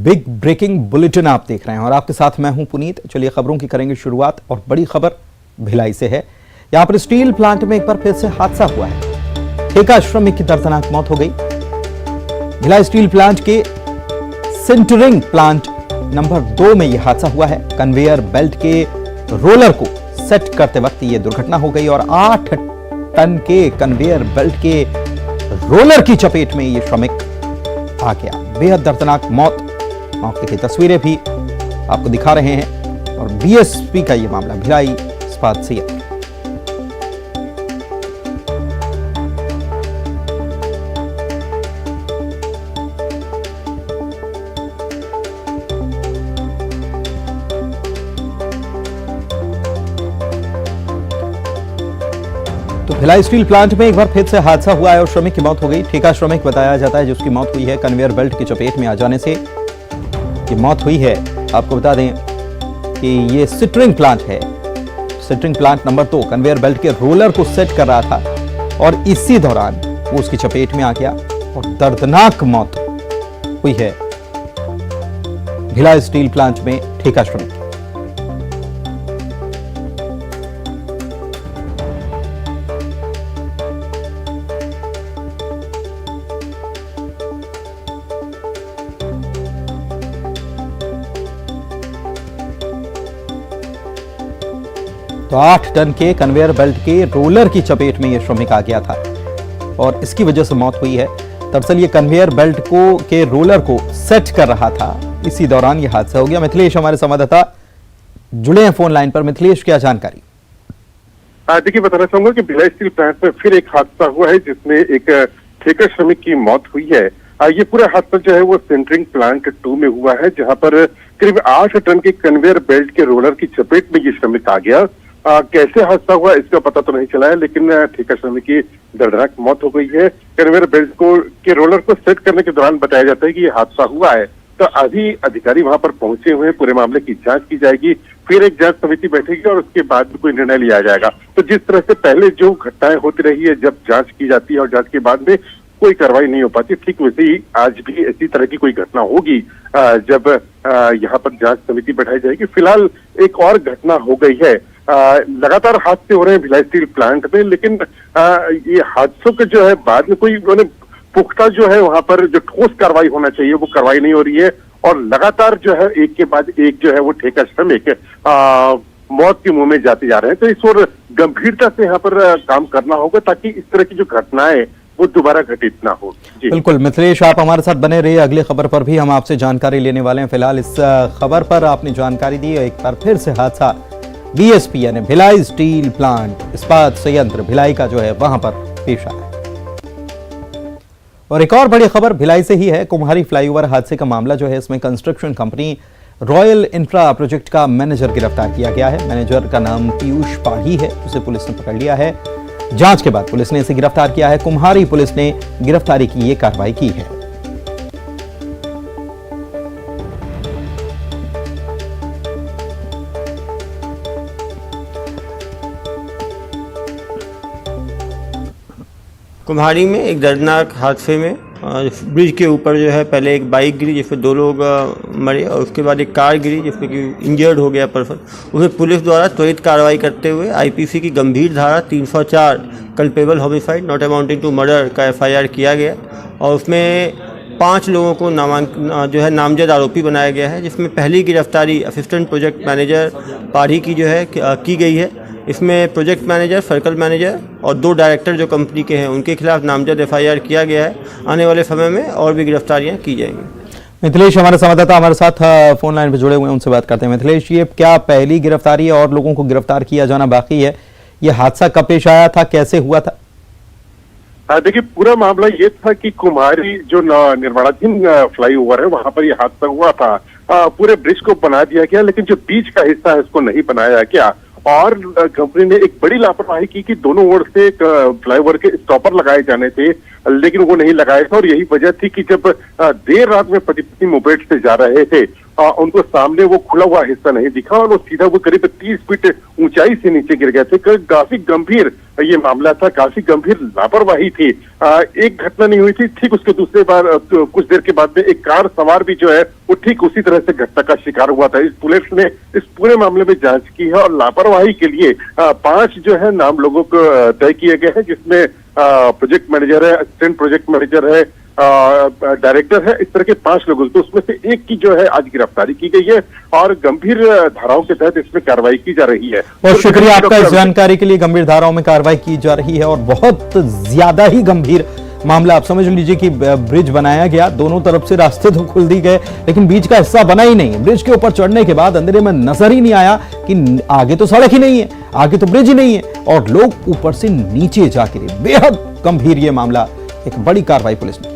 Big breaking bulletin आप देख रहे हैं और आपके साथ मैं हूं पुनीत। चलिए खबरों की करेंगे शुरुआत और बड़ी खबर भिलाई से है। यहां पर स्टील प्लांट में एक बार फिर से हादसा हुआ है। ठेका श्रमिक की दर्दनाक मौत हो गई। भिलाई स्टील प्लांट के सिंटरिंग प्लांट नंबर 2 में यह हादसा हुआ है। कन्वेयर बेल्ट के रोलर को सेट करते वक्त यह दुर्घटना हो गई और 8 टन के कन्वेयर बेल्ट के रोलर की चपेट में यह श्रमिक आ गया। बेहद दर्दनाक मौत। मौके की तस्वीरें भी आपको दिखा रहे हैं और बीएसपी का यह मामला भिलाई इस्पात संयंत्र। तो भिलाई स्टील प्लांट में एक बार फिर से हादसा हुआ है और श्रमिक की मौत हो गई। ठेका श्रमिक बताया जाता है जिसकी मौत हुई है। कन्वेयर बेल्ट की चपेट में आ जाने से ये मौत हुई है। आपको बता दें कि ये सिंटरिंग प्लांट है। Sintering plant number 2 conveyor belt के रोलर को सेट कर रहा था और इसी दौरान वो उसकी चपेट में आ गया और दर्दनाक मौत हुई है भिलाई स्टील प्लांट में ठेका श्रमिक। तो 8 टन के कन्वेयर बेल्ट के रोलर की चपेट में यह श्रमिक आ गया था और इसकी वजह से मौत हुई है। दरअसल ये कन्वेयर बेल्ट के रोलर को सेट कर रहा था, इसी दौरान यह हादसा हो गया। मिथिलेश हमारे संवाददाता जुड़े हैं फोन लाइन पर। मिथिलेश, क्या जानकारी? देखिए, बताना चाहूंगा कि भिलाई स्टील प्लांट में फिर एक हादसा हुआ है जिसमें एक ठेका श्रमिक की मौत हुई है। ये पूरा हादसा जो है वो सिंटरिंग प्लांट 2 में हुआ है, जहां पर करीब 8 टन के कन्वेयर बेल्ट के रोलर की चपेट में ये श्रमिक आ गया। कैसे हादसा हुआ इसका पता तो नहीं चला है, लेकिन ठेका श्रमिक की दर्दनाक मौत हो गई है। कन्वेयर बेल्ट के रोलर को सेट करने के दौरान बताया जाता है कि ये हादसा हुआ है। तो अभी अधिकारी वहां पर पहुंचे हुए हैं। पूरे मामले की जांच की जाएगी, फिर एक जांच समिति बैठेगी और उसके बाद भी कोई निर्णय लिया जाएगा। तो जिस तरह से पहले जो घटनाएं होती रही है, जब जांच की जाती है और जांच के बाद में कोई कार्रवाई नहीं हो पाती, ठीक वैसे ही आज भी ऐसी तरह की कोई घटना होगी जब यहाँ पर जांच समिति बैठाई जाएगी। फिलहाल एक और घटना हो गई है। लगातार हादसे हो रहे हैं भिलाई स्टील प्लांट में, लेकिन ये हादसों के जो है बाद में कोई पुख्ता जो है वहां पर जो ठोस कार्रवाई होना चाहिए वो कार्रवाई नहीं हो रही है और लगातार जो है एक के बाद एक जो है वो ठेका श्रमिक मौत के मुंह में जाते जा रहे हैं। तो इस और गंभीरता से यहाँ पर काम करना होगा ताकि इस तरह की जो घटनाएं वो दोबारा घटित ना हो। जी बिल्कुल मिथिलेश, आप हमारे साथ बने रहिए। अगली खबर पर भी हम आपसे जानकारी लेने वाले हैं। फिलहाल इस खबर पर आपने जानकारी दी। एक बार फिर से हादसा बीएसपी यानी भिलाई स्टील प्लांट इस्पात संयंत्र भिलाई का जो है वहां पर पेश आया। और एक और बड़ी खबर भिलाई से ही है। कुम्हारी फ्लाईओवर हादसे का मामला जो है, इसमें construction company royal infra project का मैनेजर गिरफ्तार किया गया है। मैनेजर का नाम पीयूष पाढ़ी है, उसे पुलिस ने पकड़ लिया है। जांच के बाद पुलिस ने इसे गिरफ्तार किया है। कुम्हारी पुलिस ने गिरफ्तारी की ये कार्रवाई की है। कुम्हारी में एक दर्दनाक हादसे में ब्रिज के ऊपर जो है पहले एक बाइक गिरी जिसमें 2 लोग मरे और उसके बाद एक कार गिरी जिसमें कि इंजर्ड हो गया पर्सन। उसे पुलिस द्वारा त्वरित कार्रवाई करते हुए आईपीसी की गंभीर धारा 304 culpable homicide not amounting to murder का एफआईआर किया गया और उसमें 5 लोगों को नामजद आरोपी बनाया गया है, जिसमें पहली गिरफ्तारी असिस्टेंट प्रोजेक्ट मैनेजर पाढ़ी की जो है की गई है। इसमें प्रोजेक्ट मैनेजर, सर्कल मैनेजर और 2 डायरेक्टर जो कंपनी के हैं उनके खिलाफ नामजद एफआईआर किया गया है। आने वाले समय में और भी गिरफ्तारियां की जाएंगी। मिथिलेश हमारे संवाददाता हमारे साथ फोन लाइन पर जुड़े हुए हैं, उनसे बात करते हैं। मिथिलेश, ये क्या पहली गिरफ्तारी है और लोगों को गिरफ्तार किया जाना बाकी है? ये हादसा कब पेश आया था, कैसे हुआ था? देखिए, पूरा मामला ये था कि कुम्हारी जो निर्माणाधीन फ्लाईओवर है वहां पर यह हादसा हुआ था। पूरे ब्रिज को बना दिया गया, लेकिन जो बीच का हिस्सा है उसको नहीं बनाया गया और कंपनी ने एक बड़ी लापरवाही की कि दोनों ओर से फ्लाईओवर के स्टॉपर लगाए जाने थे, लेकिन वो नहीं लगाए थे। और यही वजह थी कि जब देर रात में पति पत्नी मोपेड से जा रहे थे उनको सामने वो खुला हुआ हिस्सा नहीं दिखा और वो सीधा वो करीब 30 फीट ऊंचाई से नीचे गिर गए थे। काफी गंभीर ये मामला था, काफी गंभीर लापरवाही थी। एक घटना नहीं हुई थी, ठीक उसके दूसरे बार कुछ देर के बाद में एक कार सवार भी जो है वो ठीक उसी तरह से घटना का शिकार हुआ था। इस पुलिस ने इस पूरे मामले में जांच की है और लापरवाही के लिए 5 जो है नाम लोगों को तय किए गए हैं, जिसमें प्रोजेक्ट मैनेजर है, असिस्टेंट प्रोजेक्ट मैनेजर है, डायरेक्टर है, इस तरह के 5 लोगों तो उसमें से एक की जो है आज गिरफ्तारी की गई है और गंभीर धाराओं के तहत इसमें कार्रवाई की जा रही है। बहुत शुक्रिया आपका इस जानकारी के लिए। गंभीर धाराओं में कार्रवाई की जा रही है और बहुत ज्यादा ही गंभीर मामला। आप समझ लीजिए कि ब्रिज बनाया गया, दोनों तरफ से रास्ते तो खुल दी गए, लेकिन बीच का हिस्सा बना ही नहीं। ब्रिज के ऊपर चढ़ने के बाद अंधेरे में नजर ही नहीं आया कि आगे तो सड़क ही नहीं है, आगे तो ब्रिज ही नहीं है और लोग ऊपर से नीचे जा गिरे। बेहद गंभीर ये मामला, एक बड़ी कार्रवाई पुलिस ने की।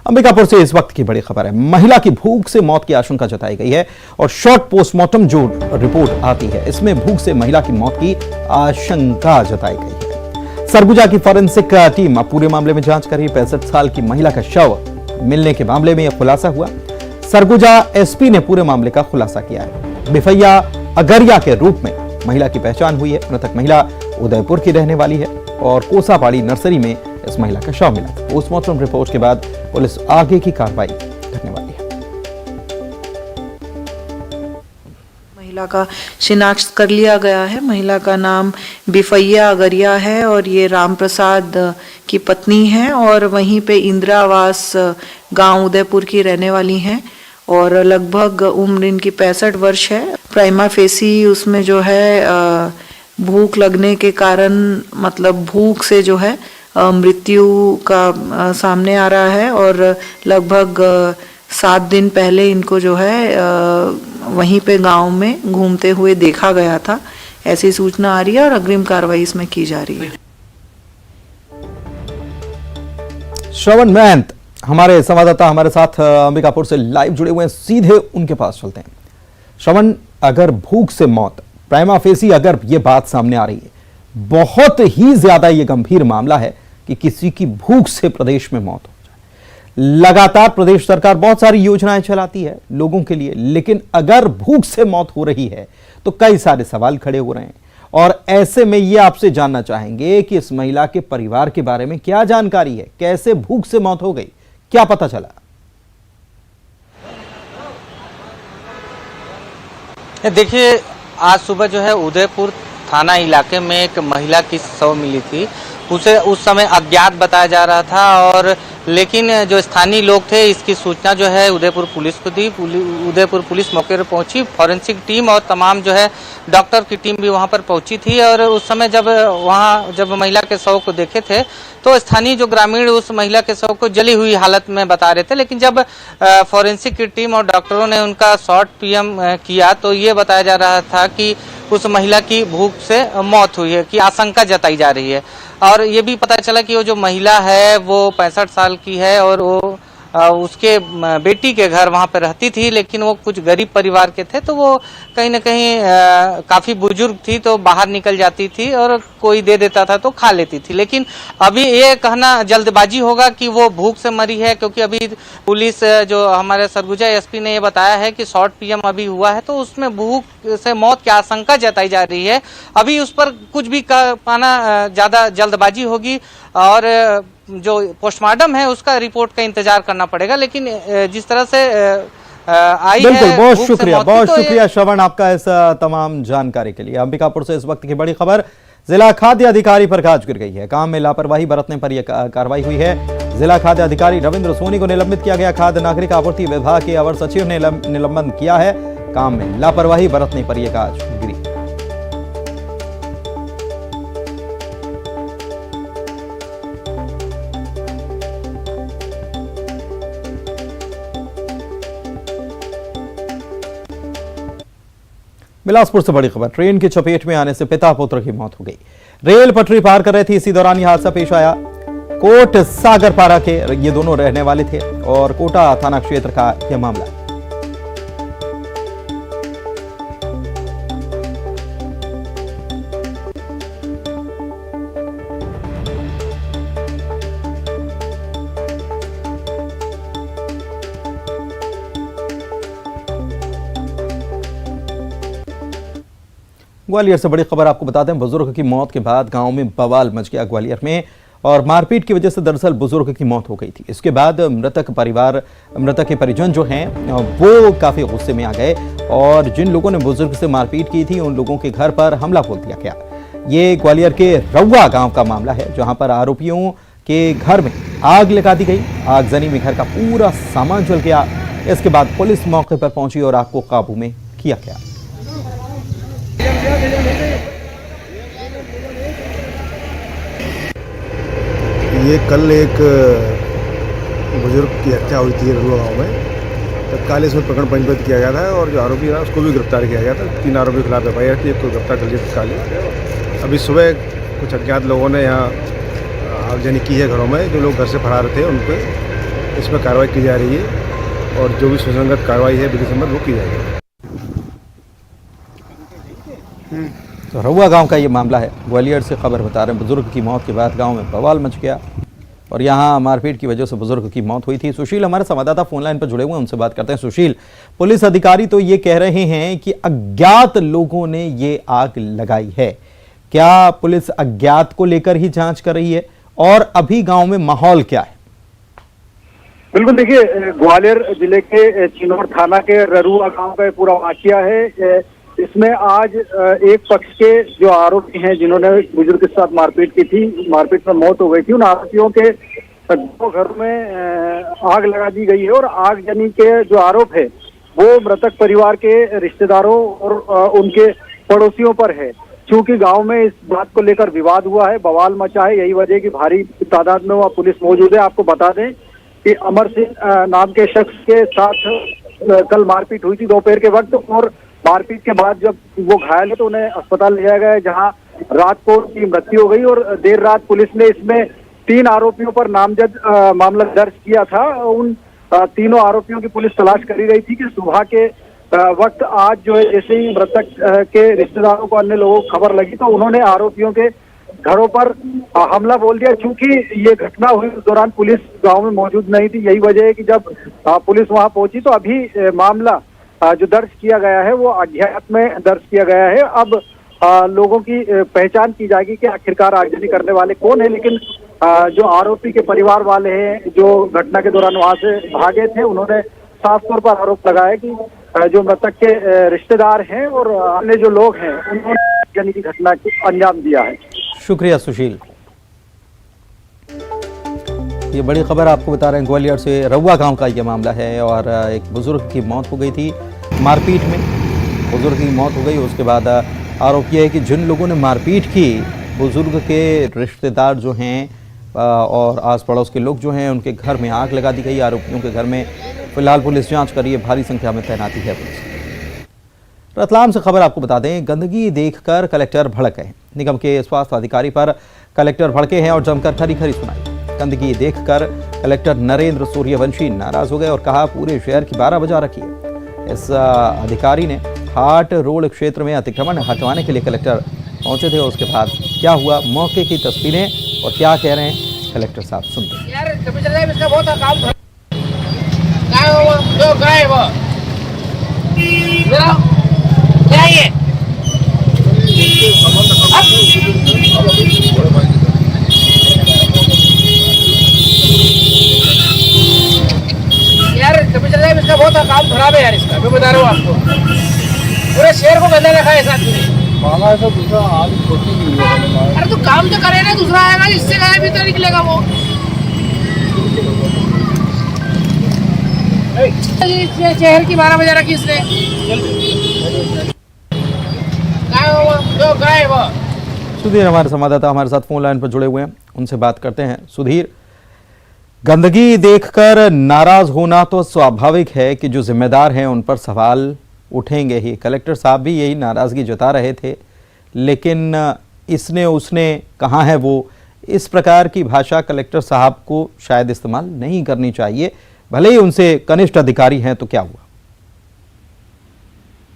अंबिकापुर से इस वक्त की बड़ी खबर है। महिला की भूख से मौत की आशंका जताई गई है और शॉर्ट पोस्टमार्टम जो रिपोर्ट आती है इसमें भूख से महिला की मौत की आशंका जताई गई है। सरगुजा की फॉरेंसिक टीम अब पूरे मामले में जांच कर रही है। 65 साल की महिला का शव मिलने के मामले में यह खुलासा हुआ। सरगुजा एसपी ने पूरे मामले का खुलासा किया है। बिफैया अगरिया के रूप में महिला की पहचान हुई है। मृतक महिला उदयपुर की रहने वाली है और कोसापाड़ी नर्सरी में इस महिला का शव मिला था। पोस्टमार्टम रिपोर्ट के बाद पुलिस आगे की कार्रवाई करने वाली है। महिला का शिनाख्त कर लिया गया है। महिला का नाम बिफैया अगरिया है और ये राम प्रसाद की पत्नी है और वहीं पे इंदिरा आवास गांव उदयपुर की रहने वाली हैं और लगभग उम्र इनकी 65 वर्ष है। प्राइमा फेसी उसमें जो है भूख लगने के कारण, मतलब भूख से जो है मृत्यु का सामने आ रहा है और लगभग 7 दिन पहले इनको जो है वहीं पे गांव में घूमते हुए देखा गया था, ऐसी सूचना आ रही है और अग्रिम कार्रवाई इसमें की जा रही है। श्रवण महंत हमारे संवाददाता हमारे साथ अंबिकापुर से लाइव जुड़े हुए हैं, सीधे उनके पास चलते हैं। श्रवण, अगर भूख से मौत, प्राइमा फेसी अगर ये बात सामने आ रही है, बहुत ही ज्यादा ये गंभीर मामला है कि किसी की भूख से प्रदेश में मौत हो जाए। लगातार प्रदेश सरकार बहुत सारी योजनाएं चलाती है लोगों के लिए, लेकिन अगर भूख से मौत हो रही है तो कई सारे सवाल खड़े हो रहे हैं और ऐसे में ये आपसे जानना चाहेंगे कि इस महिला के परिवार के बारे में क्या जानकारी है, कैसे भूख से मौत हो गई, क्या पता चला? देखिए, आज सुबह जो है उदयपुर थाना इलाके में एक महिला की शव मिली थी। उसे उस समय अज्ञात बताया जा रहा था और लेकिन जो स्थानीय लोग थे इसकी सूचना जो है उदयपुर पुलिस को दी। उदयपुर पुलिस मौके पर पहुंची, फॉरेंसिक टीम और तमाम जो है डॉक्टर की टीम भी वहां पर पहुंची थी और उस समय जब महिला के शव को देखे थे तो स्थानीय जो ग्रामीण उस महिला के शव को जली हुई हालत में बता रहे थे, लेकिन जब फॉरेंसिक की टीम और डॉक्टरों ने उनका शॉर्ट पीएम किया तो ये बताया जा रहा था कि उस महिला की भूख से मौत हुई है, की आशंका जताई जा रही है। और ये भी पता चला कि वो जो महिला है वो 65 साल की है और वो उसके बेटी के घर वहां पर रहती थी, लेकिन वो कुछ गरीब परिवार के थे तो वो कहीं न कहीं काफी बुजुर्ग थी तो बाहर निकल जाती थी और कोई दे देता था तो खा लेती थी। लेकिन अभी ये कहना जल्दबाजी होगा कि वो भूख से मरी है, क्योंकि अभी पुलिस जो हमारे सरगुजा एसपी ने ये बताया है कि शॉर्ट पीएम अभी हुआ है तो उसमें भूख से मौत की आशंका जताई जा रही है। अभी उस पर कुछ भी कह पाना ज्यादा जल्दबाजी होगी और जो पोस्टमार्टम है उसका रिपोर्ट का इंतजार करना पड़ेगा। लेकिन जिस तरह से आई बिल्कुल, है, बहुत शुक्रिया श्रवण आपका इस तमाम जानकारी के लिए। अंबिकापुर से इस वक्त की बड़ी खबर, जिला खाद्य अधिकारी पर गाज गिर गई है। काम में लापरवाही बरतने पर यह कार्रवाई हुई है। जिला खाद्य अधिकारी रविंद्र सोनी को निलंबित किया गया। खाद्य नागरिक आपूर्ति विभाग के अवर सचिव ने निलंबन किया है। काम में लापरवाही बरतने पर यह गाज गिरी। बिलासपुर से बड़ी खबर, ट्रेन की चपेट में आने से पिता पुत्र की मौत हो गई। रेल पटरी पार कर रहे थे, इसी दौरान यह हादसा पेश आया। कोट सागरपारा के ये दोनों रहने वाले थे और कोटा थाना क्षेत्र का यह मामला। ग्वालियर से बड़ी खबर आपको बताते हैं। बुजुर्ग की मौत के बाद गांव में बवाल मच गया ग्वालियर में, और मारपीट की वजह से दरअसल बुजुर्ग की मौत हो गई थी। इसके बाद मृतक के परिजन जो हैं वो काफी गुस्से में आ गए, और जिन लोगों ने बुजुर्ग से मारपीट की थी उन लोगों के घर पर हमला बोल दिया गया। ये ग्वालियर के रउआ गांव का मामला है, जहां पर आरोपियों के घर में आग लगा दी गई। आगजनी में घर का पूरा सामान जल गया। इसके बाद पुलिस मौके पर पहुंची और आग को काबू में किया गया। ये कल एक बुजुर्ग की हत्या हुई थी रुआ गाँव में। तत्काल इसमें प्रकरण पंजीबद्ध किया गया था और जो आरोपी था उसको भी गिरफ्तार किया गया था। 3 आरोपियों के खिलाफ एफआईआर थी, एक को गिरफ्तार कर लिया तत्काल। अभी सुबह कुछ अज्ञात लोगों ने यहाँ आगजनी की है घरों में। जो लोग घर से फरार थे उन पर इसमें कार्रवाई की जा रही है, और जो भी सुसंगत कार्रवाई है विधि सम्मत वो की जाएगी। तो रउआ गांव का ये मामला है। ग्वालियर से खबर बता रहे हैं, बुजुर्ग की मौत के बाद गांव में बवाल मच गया और यहां मारपीट की वजह से बुजुर्ग की मौत हुई थी। सुशील हमारे संवाददाता फोन लाइन पर जुड़े हुए हैं, उनसे बात करते हैं। सुशील, पुलिस अधिकारी तो ये कह रहे हैं कि अज्ञात लोगों ने ये आग लगाई है। क्या पुलिस अज्ञात को लेकर ही जांच कर रही है, और अभी गांव में माहौल क्या है? बिल्कुल, देखिए ग्वालियर जिले के चिनौर थाना के ररुआ गांव का पूरा वाकया है। इसमें आज एक पक्ष के जो आरोपी हैं जिन्होंने बुजुर्ग के साथ मारपीट की थी, मारपीट में मौत हो गई थी, उन आरोपियों के 2 घर में आग लगा दी गई है। और आगजनी के जो आरोप है वो मृतक परिवार के रिश्तेदारों और उनके पड़ोसियों पर है। क्योंकि गांव में इस बात को लेकर विवाद हुआ है, बवाल मचा है, यही वजह की भारी तादाद में वहाँ पुलिस मौजूद है। आपको बता दें कि अमर सिंह नाम के शख्स के साथ कल मारपीट हुई थी दोपहर के वक्त, और मारपीट के बाद जब वो घायल है तो उन्हें अस्पताल ले जाया गया, जहां रात को उनकी मृत्यु हो गई। और देर रात पुलिस ने इसमें 3 आरोपियों पर नामजद मामला दर्ज किया था। उन तीनों आरोपियों की पुलिस तलाश करी रही थी कि सुबह के वक्त आज जो है जैसे ही मृतक के रिश्तेदारों को, अन्य लोगों को खबर लगी तो उन्होंने आरोपियों के घरों पर हमला बोल दिया। चूंकि ये घटना हुई उस दौरान पुलिस गांव में मौजूद नहीं थी, यही वजह है कि जब पुलिस वहां पहुंची तो अभी मामला जो दर्ज किया गया है वो अज्ञात में दर्ज किया गया है। अब लोगों की पहचान की जाएगी कि आखिरकार आगजनी करने वाले कौन है। लेकिन जो आरोपी के परिवार वाले हैं जो घटना के दौरान वहां से भागे थे, उन्होंने साफ तौर पर आरोप लगाया कि जो मृतक के रिश्तेदार हैं और अन्य जो लोग हैं उन्होंने आगजनी की घटना को अंजाम दिया है। शुक्रिया सुशील। ये बड़ी खबर आपको बता रहे हैं, ग्वालियर से रउआ गांव का ये मामला है, और एक बुजुर्ग की मौत हो गई थी मारपीट में। बुजुर्ग की मौत हो गई, उसके बाद आरोप यह है कि जिन लोगों ने मारपीट की, बुजुर्ग के रिश्तेदार जो हैं और आस पड़ोस के लोग जो हैं, उनके घर में आग लगा दी गई। आरोपियों के घर में फिलहाल पुलिस जांच कर रही है, भारी संख्या में तैनाती है पुलिस। रतलाम से खबर आपको बता दें, गंदगी देखकर कलेक्टर भड़क गए। निगम के स्वास्थ्य अधिकारी पर कलेक्टर भड़के हैं और जमकर खरी सुनाई। गंदगी देखकर कलेक्टर नरेंद्र सूर्यवंशी नाराज हो गए और कहा पूरे शहर की 12 बजा रखी है। इस अधिकारी ने हाट रोड क्षेत्र में अतिक्रमण हटवाने के लिए कलेक्टर पहुंचे थे। उसके बाद क्या हुआ, मौके की तस्वीरें और क्या कह रहे हैं कलेक्टर साहब, सुनते हैं। यार इसका बहुत काम खराब है यार, इसका मैं बता रहा हूँ आपको। पूरे शहर को गंदा रखा है साथ में। मांगा है तो दूसरा आज छोटी नहीं है। अरे तो काम तो करे ना, दूसरा आएगा इससे गायब भी तो निकलेगा वो। शहर की 12 बजा रखी इसने। सुधीर हमारे संवाददाता हमारे साथ फोन लाइन पर जुड़े हुए हैं, उनसे बात करते हैं। सुधीर, गंदगी देखकर नाराज होना तो स्वाभाविक है कि जो जिम्मेदार हैं उन पर सवाल उठेंगे ही। कलेक्टर साहब भी यही नाराजगी जता रहे थे, लेकिन इसने उसने कहाँ है वो, इस प्रकार की भाषा कलेक्टर साहब को शायद इस्तेमाल नहीं करनी चाहिए, भले ही उनसे कनिष्ठ अधिकारी हैं। तो क्या हुआ?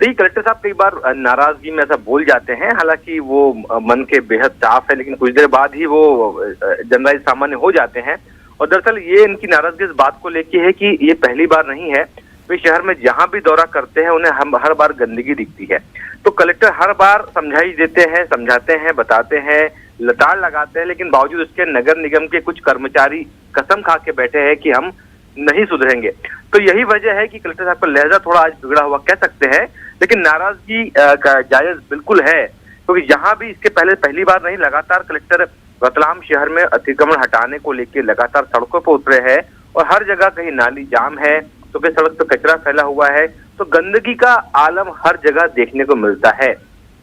देखिए, कलेक्टर साहब कई बार नाराजगी में ऐसा बोल जाते हैं, हालांकि वो मन के बेहद साफ है, लेकिन कुछ देर बाद ही वो जनरल सामान्य हो जाते हैं। और दरअसल ये इनकी नाराजगी इस बात को लेके है कि ये पहली बार नहीं है, वे शहर में जहां भी दौरा करते हैं उन्हें हर बार गंदगी दिखती है। तो कलेक्टर हर बार समझाई देते हैं, समझाते हैं, बताते हैं, लताड़ लगाते हैं, लेकिन बावजूद उसके नगर निगम के कुछ कर्मचारी कसम खा के बैठे हैं कि हम नहीं सुधरेंगे। तो यही वजह है कि कलेक्टर साहब का लहजा थोड़ा आज बिगड़ा हुआ कह सकते हैं, लेकिन नाराजगी का जायज बिल्कुल है, क्योंकि यहाँ भी इसके पहली बार नहीं, लगातार कलेक्टर रतलाम शहर में अतिक्रमण हटाने को लेकर लगातार सड़कों पर उतरे हैं और हर जगह कहीं नाली जाम है तो कहीं सड़क पर कचरा फैला हुआ है, तो गंदगी का आलम हर जगह देखने को मिलता है।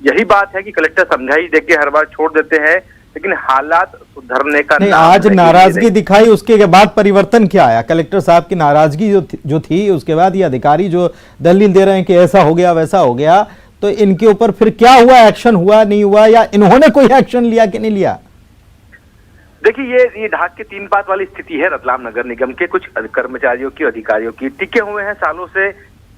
यही बात है कि कलेक्टर समझाई देके हर बार छोड़ देते हैं, लेकिन हालात सुधरने का नहीं, नाम आज नहीं नाराजगी ले रहे। दिखाई, उसके बाद परिवर्तन क्या आया? कलेक्टर साहब की नाराजगी जो थी, उसके बाद ये अधिकारी जो दलील दे रहे हैं कि ऐसा हो गया वैसा हो गया, तो इनके ऊपर फिर क्या हुआ? एक्शन हुआ नहीं हुआ, या इन्होंने कोई एक्शन लिया कि नहीं लिया? देखिए, ये ढाक के 3 बात वाली स्थिति है रतलाम नगर निगम के कुछ कर्मचारियों की, अधिकारियों की। टिके हुए हैं सालों से,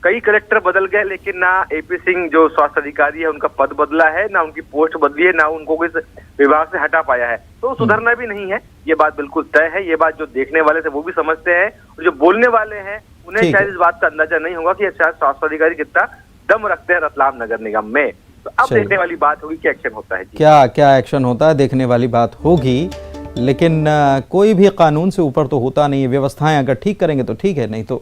कई कलेक्टर बदल गए, लेकिन ना एपी सिंह जो स्वास्थ्य अधिकारी है उनका पद बदला है, ना उनकी पोस्ट बदली है, ना उनको इस विभाग से हटा पाया है। तो सुधरना भी नहीं है, ये बात बिल्कुल तय है। ये बात जो देखने वाले थे वो भी समझते हैं, और जो बोलने वाले हैं उन्हें शायद इस बात का अंदाजा नहीं होगा कि शायद स्वास्थ्य अधिकारी कितना दम रखते हैं रतलाम नगर निगम में। तो अब देखने वाली बात होगी कि एक्शन होता है। क्या क्या एक्शन होता है, देखने वाली बात होगी। लेकिन कोई भी कानून से ऊपर तो होता नहीं है। व्यवस्थाएं अगर ठीक करेंगे तो ठीक है, नहीं तो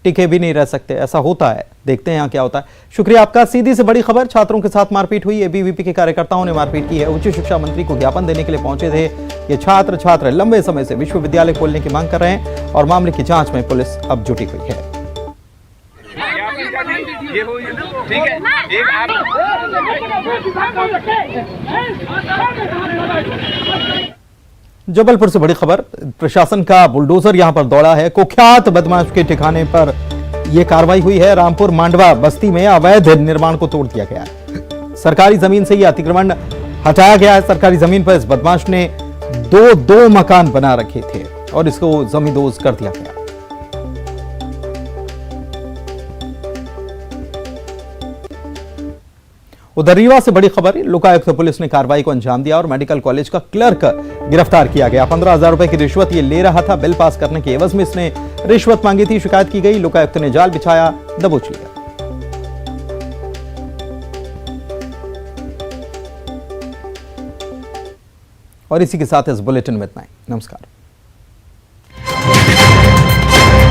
टिके भी नहीं रह सकते, ऐसा होता है। देखते हैं यहाँ क्या होता है। शुक्रिया आपका। सीधी से बड़ी खबर, छात्रों के साथ मारपीट हुई। एबीवीपी के कार्यकर्ताओं ने मारपीट की है। उच्च शिक्षा मंत्री को ज्ञापन देने के लिए पहुंचे थे ये छात्र लंबे समय से विश्वविद्यालय खोलने की मांग कर रहे हैं और मामले की जांच में पुलिस अब जुटी हुई है। जबलपुर से बड़ी खबर, प्रशासन का बुलडोजर यहां पर दौड़ा है। कुख्यात बदमाश के ठिकाने पर यह कार्रवाई हुई है। रामपुर मांडवा बस्ती में अवैध निर्माण को तोड़ दिया गया है। सरकारी जमीन से यह अतिक्रमण हटाया गया है। सरकारी जमीन पर इस बदमाश ने दो मकान बना रखे थे और इसको जमींदोज कर दिया गया। उधर रीवा से बड़ी खबर, लोकायुक्त पुलिस ने कार्रवाई को अंजाम दिया और मेडिकल कॉलेज का क्लर्क गिरफ्तार किया गया। 15,000 रुपए की रिश्वत ये ले रहा था। बिल पास करने के एवज में इसने रिश्वत मांगी थी। शिकायत की गई, लोकायुक्त ने जाल बिछाया, दबोच लिया। और इसी के साथ इस बुलेटिन में इतना ही। नमस्कार।